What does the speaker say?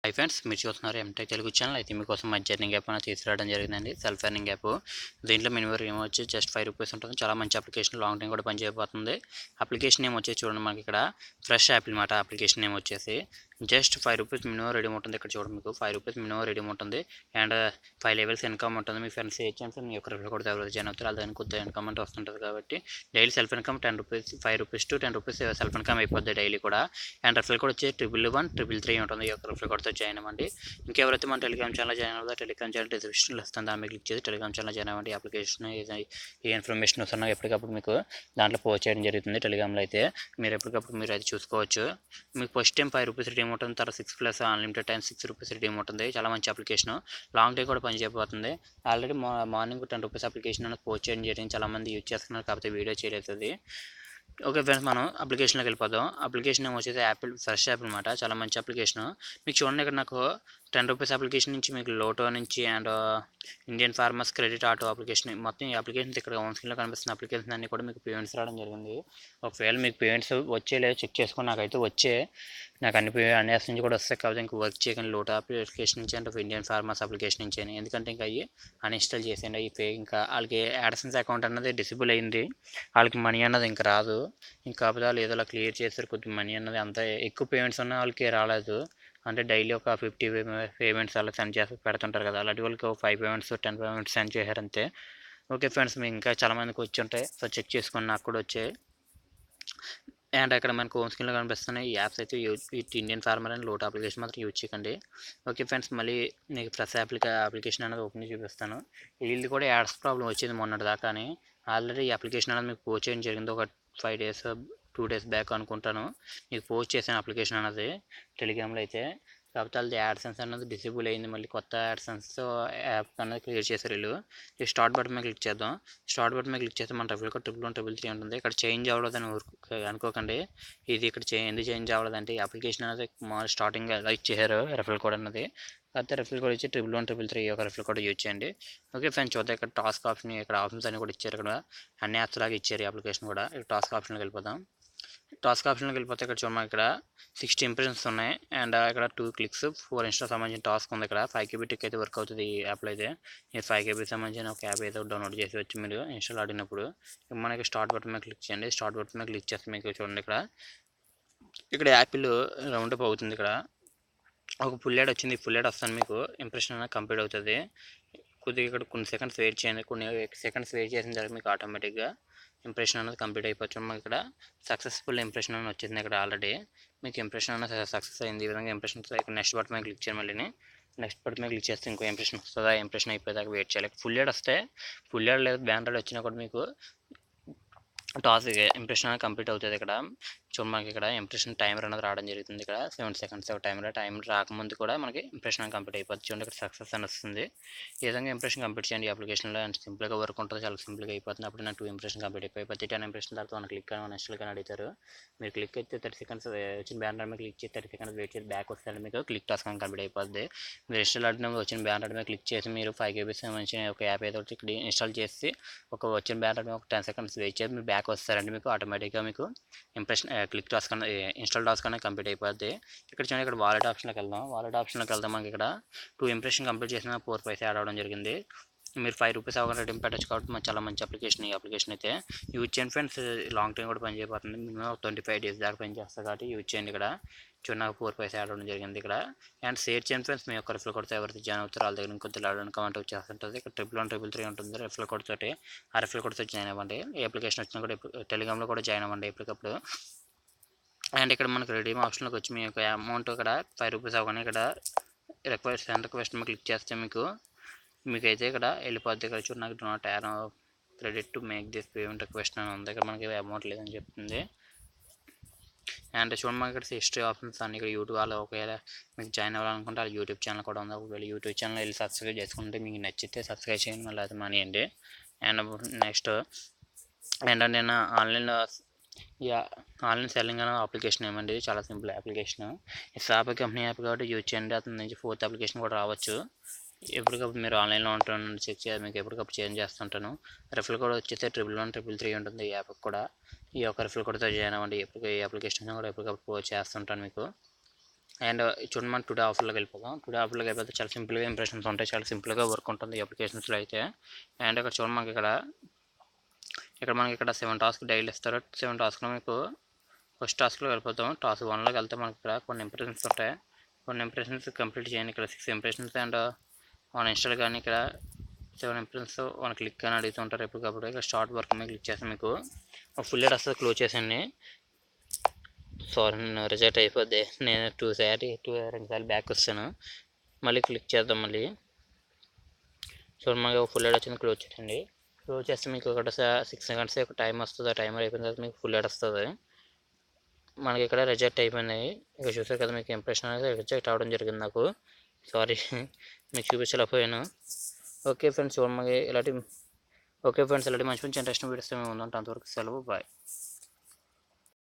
Hi friends, మీరు చూస్తున్నారు MTech Telugu channel. అయితే మీకోసం మంచి ఎర్నింగ్ యాప్ అనేది తీసుకురావడం జరిగిందండి. Self earning app. దీంట్లో మినిమం ఏమో వచ్చి జస్ట్ ₹5 ఉంటుంది. చాలా మంచి అప్లికేషన్, లాంగ్ టైం కూడా పనిచేయబోతుంది. అప్లికేషన్ నేమ్ వచ్చేసి చూడండి, మనకి ఇక్కడ ఫ్రెష్ యాప్ అనమాట. అప్లికేషన్ నేమ్ వచ్చేసి జస్ట్ ₹5 మినిమం రెడీమ్ ఉంటుంది. ఇక్కడ చూడండి, మీకు ₹5 మినిమం రెడీమ్ ఉంటుంది. అండ్ 5 లెవెల్స్ ఇన్కమ్ ఉంటుంది. మీ ఫ్రెండ్స్ ఏ ఛాన్స్ మీ యొక్క రిఫర్ కూడా ఎవరు జాయిన్ అవుతారు, దానికి కొద్దిగా ఇన్కమ్ అంటే వస్తుంటుంది. కాబట్టి daily self income ₹10, ₹5 to ₹10 self income అయిపోద్ది డైలీ కూడా. అండ్ రిఫర్ కూడా వచ్చి 1113 ఉంటుంది. ఈ యొక్క రిఫర్ కూడా జాయిన్ అవ్వండి. ఇంకెవరైతే మన టెలిగ్రామ్ ఛానల్ జాయిన్ అవుతుందో టెలిగ్రామ్ ఛానల్ డిస్క్రిప్షన్లో ఇస్తాను, దాన్ని క్లిక్ చేసి టెలిగ్రామ్ ఛానల్ జాయిన్ అవ్వండి. అప్లికేషన్ ఏ ఇన్ఫర్మేషన్ వస్తున్నా ఎప్పటికప్పుడు మీకు దాంట్లో పోస్ట్ చేయడం జరుగుతుంది. టెలిగ్రామ్లో అయితే మీరు ఎప్పటికప్పుడు మీరు అయితే చూసుకోవచ్చు. మీకు ఫస్ట్ టైం ₹5 రిడీమ్ ఉంటుంది. తర్వాత 6+ అన్లిమిటెడ్ టైం ₹6 రిడీమ్ ఉంటుంది. చాలా మంచి అప్లికేషన్, లాంగ్ టైం కూడా పనిచేయబోతుంది. ఆల్రెడీ మార్నింగ్ ₹10 అప్లికేషన్ అనేది పోస్ట్ చేయడం జరిగింది. చాలా మంది యూజ్ చేస్తున్నారు, కాకపోతే వీడియో చేయలేదు. ఓకే ఫ్రెండ్స్, మనం అప్లికేషన్లోకి వెళ్ళిపోదాం. అప్లికేషన్ ఏమో వచ్చేసి యాపిల్ ఫ్రెష్ యాప్ అనమాట. చాలా మంచి అప్లికేషన్. మీకు చూడండి, ఇక్కడ నాకు ₹10 అప్లికేషన్ నుంచి మీకు లోటో నుంచి and Indian farmers credit auto application, మొత్తం ఈ అప్లికేషన్స్ ఇక్కడ ఆన్ స్క్రీన్లో కనిపిస్తున్న అప్లికేషన్ అన్ని కూడా మీకు పేమెంట్స్ రావడం జరిగింది. ఒకవేళ మీకు పేమెంట్స్ వచ్చే లేదో చెక్ చేసుకొని, నాకైతే నాకు అన్ని యాప్స్ నుంచి కూడా వస్తాయి. కాబట్టి ఇంకా వర్క్ చేయకండి లోటో అప్లికేషన్ నుంచి అండ్ ఇండియన్ ఫార్మర్స్ అప్లికేషన్ నుంచి అని. ఎందుకంటే ఇంకా అవి అన్ఇన్స్టాల్ చేసేయండి. అవి ఇంకా వాళ్ళకి యాడ్సెన్స్ అకౌంట్ అన్నది డిసేబుల్ అయింది. వాళ్ళకి మనీ అన్నది ఇంకా రాదు. ఇంకా కాకపోతే వాళ్ళు ఏదో క్లియర్ చేస్తారు. కొద్దిగా మనీ అన్నది అంత ఎక్కువ పేమెంట్స్ ఉన్న వాళ్ళకి రాలేదు. అంటే డైలీ ఒక 50 పేమెంట్స్ అలా సెండ్ చేసి పెడుతుంటారు కదా, అలాంటి వాళ్ళకి 5 పేమెంట్స్ 10 పేమెంట్స్ సెండ్ చేశారంతే. ఓకే ఫ్రెండ్స్, మీకు ఇంకా చాలామందికి వచ్చి ఉంటాయి. సో చెక్ చేసుకొని నాకు కూడా వచ్చాయి. అండ్ అక్కడ మనకు హోమ్ స్క్రీన్లో కనిపిస్తున్నాయి ఈ యాప్స్ అయితే. ఇండియన్ ఫార్మర్ అండ్ లోటో అప్లికేషన్ మాత్రం యూజ్ చేయకండి. ఓకే ఫ్రెండ్స్, మళ్ళీ మీకు ఫ్రెష్ అప్లికేషన్ అనేది ఓపెన్ చూపిస్తాను. వీళ్ళది కూడా యాడ్స్ ప్రాబ్లం వచ్చింది మొన్నటి దాకా. అని ఆల్రెడీ ఈ అప్లికేషన్ అనేది మీకు పోస్ట్ చేయడం జరిగింది ఒక 5 days 2 days బ్యాక్ అనుకుంటాను. మీకు పోస్ట్ చేసిన అప్లికేషన్ అనేది టెలిగ్రామ్లో అయితే. కాకపోతే వాళ్ళది యాడ్సెన్స్ అనేది డిసేబుల్ అయింది. మళ్ళీ కొత్త యాడ్సెన్స్ యాప్ అనేది క్రియేట్ చేశారు వీళ్ళు. ఈ స్టార్ట్ బటన్ మీద క్లిక్ చేద్దాం. స్టార్ట్ బటన్ మీద క్లిక్ చేస్తే మన రెఫరల్ కోడ్ 1113 ఉంటుంది. ఇక్కడ చేంజ్ అవ్వలేదని అనుకోకండి. ఇది ఇక్కడ ఎందుకు చేంజ్ అవ్వలేదంటే ఈ అప్లికేషన్ అనేది మామూలు స్టార్టింగ్ ఎలా ఇచ్చేసారు రెఫరల్ కోడ్ అన్నది. కాకపోతే రెఫరల్ కోడ్ ఇచ్చి 1113 ఒక రెఫరల్ కోడ్ యూజ్ చేయండి. ఓకే ఫ్రెండ్స్, చూద్దాం. ఇక్కడ టాస్క్ ఆప్షన్, ఇక్కడ ఆప్షన్స్ అన్ని కూడా ఇచ్చారు. ఇక్కడ అన్ని యాప్స్ లాగా ఇచ్చారు ఈ అప్లికేషన్ కూడా. ఇక్కడ టాస్క్ ఆప్షన్కి వెళ్ళిపోదాం. టాస్క్ ఆప్షన్కి వెళ్ళిపోతే ఇక్కడ చూడమా, ఇక్కడ 60 ఇంప్రెషన్స్ ఉన్నాయి. అండ్ ఇక్కడ 2 క్లిక్స్ 4 ఇన్స్టా సంబంధించిన టాస్క్ ఉంది. ఇక్కడ 5 KB టిక్ అయితే వర్క్ అవుతుంది ఈ యాప్లో అయితే. మీరు 5 KB సంబంధించిన ఒక యాప్ అయితే డౌన్లోడ్ చేసి వచ్చి మీరు ఇన్స్టాల్ ఆడినప్పుడు మనకి స్టార్ట్ బటన్ మీద క్లిక్ చేయండి. స్టార్ట్ బటన్ మీద క్లిక్ చేస్తే మీకు చూడండి, ఇక్కడ యాపిల్ రౌండ్ అప్ అవుతుంది. ఇక్కడ ఒక ఫుల్ యాడ్ వచ్చింది. ఫుల్ యాడ్ వస్తాను మీకు ఇంప్రెషన్ అనేది కంప్లీట్ అవుతుంది. కొద్దిగా ఇక్కడ కొన్ని సెకండ్స్ వెయిట్ చేయండి. కొన్ని సెకండ్స్ వెయిట్ చేసిన తర్వాత మీకు ఆటోమేటిక్గా ఇంప్రెషన్ అనేది కంప్లీట్ అయిపోవచ్చు. మనకి ఇక్కడ సక్సెస్ఫుల్ ఇంప్రెషన్ అనేది వచ్చింది. ఇక్కడ ఆల్రెడీ మీకు ఇంప్రెషన్ అనేది సక్సెస్ అయింది. ఈ విధంగా ఇంప్రెషన్ ఇక్కడ నెక్స్ట్ బటన్ మీద క్లిక్ చేయండి. మళ్ళీ నెక్స్ట్ బటన్ మీద క్లిక్ చేస్తే ఇంకో ఇంప్రెషన్ వస్తుంది. ఆ ఇంప్రెషన్ అయిపోయేదాకా వెయిట్ చేయాలి. ఫుల్ యాడ్ వస్తే, ఫుల్ యాడ్ లేదు బ్యాన్ యాడ్ వచ్చినా కూడా మీకు టాస్క్ ఇంప్రెషన్ అనేది కంప్లీట్ అవుతుంది. ఇక్కడ చూడండి, మనకి ఇక్కడ ఇంప్రెషన్ టైమర్ అనేది రావడం జరుగుతుంది. ఇక్కడ 7 seconds టైం రాకముందు కూడా మనకి ఇంప్రెషన్ కంప్లీట్ అయిపోతుంది. చూడండి, ఇక్కడ సక్సెస్ అని వస్తుంది. ఈ విధంగా ఇంప్రెషన్ కంప్లీట్ చేయండి ఈ అప్లికేషన్లో. అండ్ సింపుల్గా వర్క్ ఉంటుంది, చాలా సింపుల్గా అయిపోతుంది. అప్పుడు నాకు 2 ఇంప్రెషన్ కంప్లీట్ అయిపోయి 10 ఇంప్రెషన్ తర్వాత మనం క్లిక్ అని నెక్స్ట్ అని అడుగుతారు. మీరు క్లిక్ అయితే 30 seconds వచ్చిన బ్యానర్ మీద క్లిక్ చేసి 30 seconds వెయిట్ చేసి బ్యాక్ వస్తారండి. మీకు క్లిక్ టాస్క్ అని కంప్లీట్ అయిపోద్ది. మీరు ఇన్స్టాల్ ఆడినప్పుడు వచ్చిన బ్యానర్ మీద క్లిక్ చేసి మీరు 5 KB సంబంధించిన ఒక యాప్ ఏదో ఇక్కడ ఇన్స్టాల్ చేసి ఒక వచ్చిన బ్యానర్ మీద ఒక 10 seconds వెయిట్ చేసి మీరు బ్యాక్ వస్తారండి. మీకు ఆటోమేటిక్గా మీకు ఇంప్రెషన్ క్లిక్ టాస్క్ అనేది ఇన్స్టాల్ టాస్క్ అనేది కంప్లీట్ అయిపోద్ది. ఇక్కడ చూడండి, ఇక్కడ వాలెట్ ఆప్షన్లోకి వెళ్దాం. వాలెట్ ఆప్షన్లోకి వెళ్దాం. మనకి ఇక్కడ 2 ఇంప్రెషన్ కంప్లీట్ చేసిన 4 పైసా యాడ్ అవ్వడం జరిగింది. మీరు ₹5 అవగానే రిటర్న్ పెట్టచ్చు. కాబట్టి చాలా మంచి అప్లికేషన్ ఈ అప్లికేషన్ అయితే. యూజ్ చేయండి ఫ్రెండ్స్, లాంగ్ టైం కూడా పనిచేయబోతుంది. మినిమం 25 days దాకా పనిచేస్తుంది. కాబట్టి యూజ్ చేయండి. ఇక్కడ చూడండి, నాకు 4 పైసా యాడ్ అవ్వడం జరిగింది ఇక్కడ. అండ్ షేర్ చేయండి ఫ్రెండ్స్. మీ యొక్క రిఫరల్ కోడ్తో ఎవరైతే జాయిన్ అవుతారో వాళ్ళ దగ్గర ఇంకొద్ది ఆడడానికి కమెంట్ వచ్చేస్తుంటుంది. ఇక్కడ 1113 ఉంటుంది రిఫరల్ కోడ్ తోటి. ఆ రిఫరల్ కోడ్తో జాయిన్ అవ్వండి. ఈ అప్లికేషన్ వచ్చినా కూడా టెలిగ్రామ్లో కూడా జాయిన్ అవ్వండి ఎప్పటికప్పుడు. అండ్ ఇక్కడ మనకు రెడీమ్ ఆప్షన్లోకి వచ్చి మీ యొక్క అమౌంట్ ఇక్కడ ₹5 అవగానే ఇక్కడ రిక్వెస్ట్ మీద క్లిక్ చేస్తే మీకైతే ఇక్కడ వెళ్ళిపోద్ది. ఇక్కడ చూడండి, నాకు do not add credit to make this payment request అని ఉంది. ఇక్కడ మనకి అమౌంట్ లేదని చెప్తుంది. అండ్ చూడండి, మనకి ఇక్కడ హిస్టరీ ఆప్షన్స్ అన్ని ఇక్కడ యూట్యూబ్ వాళ్ళు ఒకవేళ మీకు జాయిన్ అవ్వాలనుకుంటే వాళ్ళ యూట్యూబ్ ఛానల్ కూడా ఉంది. ఒకవేళ యూట్యూబ్ ఛానల్ వెళ్ళి సబ్స్క్రైబ్ చేసుకుంటే మీకు నచ్చితే సబ్స్క్రైబ్ చేయండి, మళ్ళీ అది మానేయండి. అండ్ నెక్స్ట్ ఏంటంటే నేను ఆన్లైన్ సెల్లింగ్ అనే అప్లికేషన్ ఏమండి, చాలా సింపుల్ అప్లికేషన్. ఈ షాప్ కంపెనీ యాప్ కాబట్టి యూజ్ చేయండి. అతని నుంచి 4th అప్లికేషన్ కూడా రావచ్చు. ఎప్పటికప్పుడు మీరు ఆన్లైన్లో ఉంటాను చెక్ చేయాలి, మీకు ఎప్పటికప్పుడు చేంజ్ చేస్తుంటాను. రెఫరల్ కోడ్ వచ్చేసి 1113 ఉంటుంది ఈ యాప్ కూడా. ఈ యొక్క రెఫరల్ కోడ్తో జాయిన్ అవ్వండి. ఈ అప్లికేషన్ కూడా ఎప్పటికప్పుడు పోస్ట్ చేస్తుంటాను మీకు. అండ్ చూడండి మనం టుడే ఆఫర్లోకి వెళ్ళిపోదాం. టుడే ఆఫర్లోకి వెళ్ళిపోతే చాలా సింపుల్గా ఇంప్రెషన్స్ ఉంటాయి, చాలా సింపుల్గా వర్క్ ఉంటుంది ఈ అప్లికేషన్స్లో అయితే. అండ్ ఇక్కడ చూడండి మనకి మనకి ఇక్కడ 7 టాస్క్ డైలీ ఇస్తారు. 7 టాస్క్లో మీకు ఫస్ట్ టాస్క్లో వెళ్ళిపోతాం. టాస్క్ 1లోకి వెళ్తే మనకి ఇక్కడ కొన్ని ఇంప్రెషన్స్ ఉంటాయి. కొన్ని ఇంప్రెషన్స్ కంప్లీట్ చేయండి. ఇక్కడ 6 ఇంప్రెషన్స్ అండ్ 1 ఇన్స్టాల్ కానీ ఇక్కడ 7 ఇంప్రెషన్స్ 1 క్లిక్ అని అడుగుతుంటారు ఎప్పటికప్పుడు. ఇక్కడ స్టార్ట్ వర్క్ మీద క్లిక్ చేస్తే మీకు ఫుల్ డేట్ వస్తుంది. క్లోజ్ చేసేయండి. సారీ నేను రిజెక్ట్ అయిపోద్ది. నేను 2 సార్లు బ్యాక్ వస్తాను. మళ్ళీ క్లిక్ చేద్దాం. మళ్ళీ చూడండి మనకి ఫుల్ డేట్ వచ్చింది. క్లోజ్ చేయండి. క్లోజ్ చేస్తే మీకు ఇక్కడ 6 సెకండ్స్ ఒక టైం వస్తుంది. ఆ టైమర్ అయిపోయిన తర్వాత మీకు ఫుల్ డేట్ వస్తుంది. మనకి ఇక్కడ రిజెక్ట్ అయిపోయినాయి. ఇక చూసారు కదా మీకు ఇంప్రెషన్ అనేది రిజెక్ట్ అవ్వడం జరిగింది నాకు. సారీ మీకు చూపించలేకపోయాను. ఓకే ఫ్రెండ్స్, ఇలాంటి మంచి మంచి ఇంట్రెస్టింగ్ వీడియోస్ మేము ఉందంటే అంతవరకు సెలవు. బాయ్.